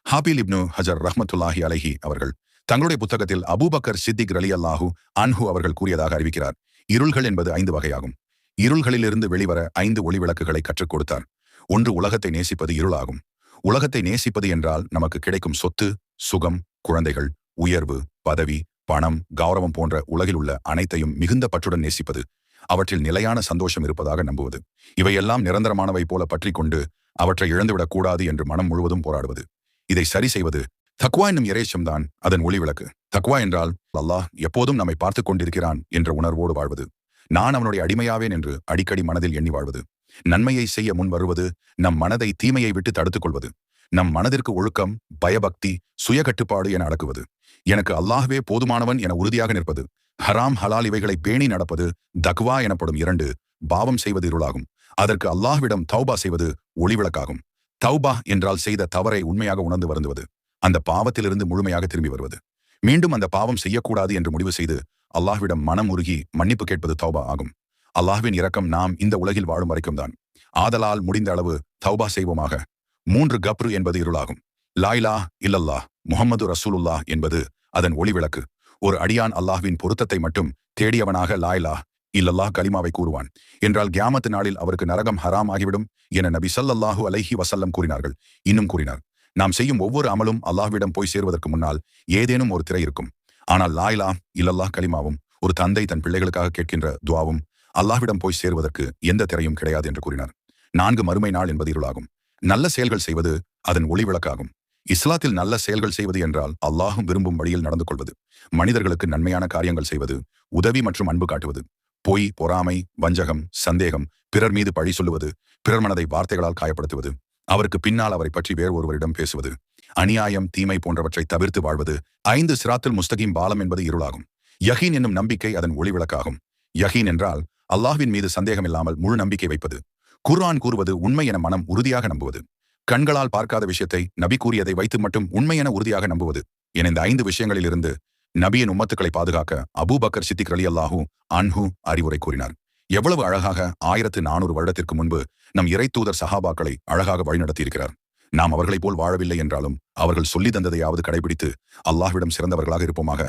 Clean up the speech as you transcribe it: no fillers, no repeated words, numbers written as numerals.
ஹாபில் இப்னு ஹஜர் ரஹ்மத்துல்லாஹி அலைஹி அவர்கள் தங்களுடைய புத்தகத்தில் அபூபக்கர் சித்திக் ரலியல்லாஹு அன்ஹு அவர்கள் கூறியதாக அறிவிக்கிறார். இருள்கள் என்பது 5 வகையாகும். இருள்களிலிருந்து வெளிவர 5 ஒளி விளக்குகளை கற்றுக் கொடுத்தார். ஒன்று, உலகத்தை நேசிப்பது இருளாகும். உலகத்தை நேசிப்பது என்றால் நமக்கு கிடைக்கும் சொத்து, சுகம், குழந்தைகள், உயர்வு, பதவி, பணம், கௌரவம் போன்ற உலகில் உள்ள அனைத்தையும் மிகுந்த பற்றுடன் நேசிப்பது, அவற்றில் நிலையான சந்தோஷம் இருப்பதாக நம்புவது, இவையெல்லாம் நிரந்தரமானவை போல பற்றிக் கொண்டு அவற்றை இழந்துவிடக் கூடாது என்று மனம் முழுவதும் போராடுவது. இதை சரி செய்வது தக்வா என்னும் இறைச்சம்தான் அதன் ஒளி விளக்கு. தக்வா என்றால் அல்லாஹ் எப்போதும் நம்மை பார்த்துக் கொண்டிருக்கிறான் என்ற உணர்வோடு வாழ்வது. நான் அவனுடைய அடிமையாவேன் என்று அடிக்கடி மனதில் எண்ணி வாழ்வது. நன்மையை செய்ய முன் வருவது, நம் மனதை தீமையை விட்டு தடுத்துக் கொள்வது. நம் மனதிற்கு ஒழுக்கம், பயபக்தி, சுய கட்டுப்பாடு என அடக்குவது. எனக்கு அல்லாஹ்வே போதுமானவன் என உறுதியாக நிற்பது. ஹராம் ஹலால் இவைகளை பேணி நடப்பது தக்வா எனப்படும். 2, பாவம் செய்வது இருளாகும். அதற்கு அல்லாஹ்விடம் தௌபா செய்வது ஒளிவிளக்காகும். தௌபா என்றால் செய்த தவறை உண்மையாக உணர்ந்து வருந்துவது, அந்த பாவத்திலிருந்து முழுமையாக திரும்பி வருவது. மீண்டும் அந்த பாவம் செய்யக்கூடாது என்று முடிவு செய்து அல்லாஹ்விடம் மனம் உருகி மன்னிப்பு கேட்பது தௌபா ஆகும். அல்லாஹ்வின் இரக்கம் நாம் இந்த உலகில் வாழும் வரைக்கும் தான். ஆதலால் முடிந்த அளவு தௌபா செய்வோமாக. 3, கப்ரு என்பது இருளாகும். லா இலாஹ இல்லல்லாஹ் முஹம்மது ரசூலுல்லாஹ் என்பது அதன் ஒளிவிளக்கு. ஒரு அடியான் அல்லாஹ்வின் பொருத்தத்தை மட்டும் தேடியவனாக லா இலாஹ இல்லல்லாஹ் கலிமாவை கூறுவான் என்றால் கியாமத்து நாளில் அவருக்கு நரகம் ஹராம் ஆகிவிடும் என நபி ஸல்லல்லாஹு அலைஹி வஸல்லம் கூறினார்கள். இன்னும் கூறினார், நாம் செய்யும் ஒவ்வொரு அமலும் அல்லாஹ்விடம் போய் சேர்வதற்கு முன்னால் ஏதேனும் ஒரு திரை இருக்கும். ஆனால் லா இலாஹ இல்லல்லாஹ் கலிமாவும் ஒரு தந்தை தன் பிள்ளைகளுக்காக கேட்கின்ற துஆவும் அல்லாஹ்விடம் போய் சேர்வதற்கு எந்த திரையும் கிடையாது என்று கூறினார். 4, மறுமை நாள் என்பது இருளாகும். நல்ல செயல்கள் செய்வது அதன் ஒளி விளக்காகும். இஸ்லாத்தில் நல்ல செயல்கள் செய்வது என்றால் அல்லாஹும் விரும்பும் வழியில் நடந்து கொள்வது, மனிதர்களுக்கு நன்மையான காரியங்கள் செய்வது, உதவி மற்றும் அன்பு காட்டுவது, பொய், பொறாமை, வஞ்சகம், சந்தேகம், பிறர் மீது பழி சொல்லுவது, பிறர் மனதை வார்த்தைகளால் காயப்படுத்துவது, அவருக்கு பின்னால் அவரை பற்றி வேறு ஒருவரிடம் பேசுவது, அநியாயம், தீமை போன்றவற்றை தவிர்த்து வாழ்வது. 5, சிராத்துல் முஸ்தகீம் பாலம் என்பது இருளாகும். யகீன் என்னும் நம்பிக்கை அதன் ஒளி விளக்காகும். யகீன் என்றால் அல்லாஹ்வின் மீது சந்தேகம் இல்லாமல் முழு நம்பிக்கை வைப்பது. குர்ஆன் கூறுவது உண்மை என மனம் உறுதியாக நம்புவது. கண்களால் பார்க்காத விஷயத்தை நபி கூறியதை வைத்து மட்டும் உண்மை என உறுதியாக நம்புவது என இந்த 5 விஷயங்களிலிருந்து நபியின் உம்மத்துக்களை பாதுகாக்க அபூபக்கர் சித்திக் ரலியல்லாஹு அன்ஹு அறிவுரை கூறினார். எவ்வளவு அழகாக 1400 வருடத்திற்கு முன்பு நம் இறை தூதர் சஹாபாக்களை அழகாக வழிநடத்தியிருக்கிறார். நாம் அவர்களைப் போல் வாழவில்லை என்றாலும் அவர்கள் சொல்லி தந்ததையாவது கடைபிடித்து அல்லாஹ்விடம் சிறந்தவர்களாக இருப்போமாக.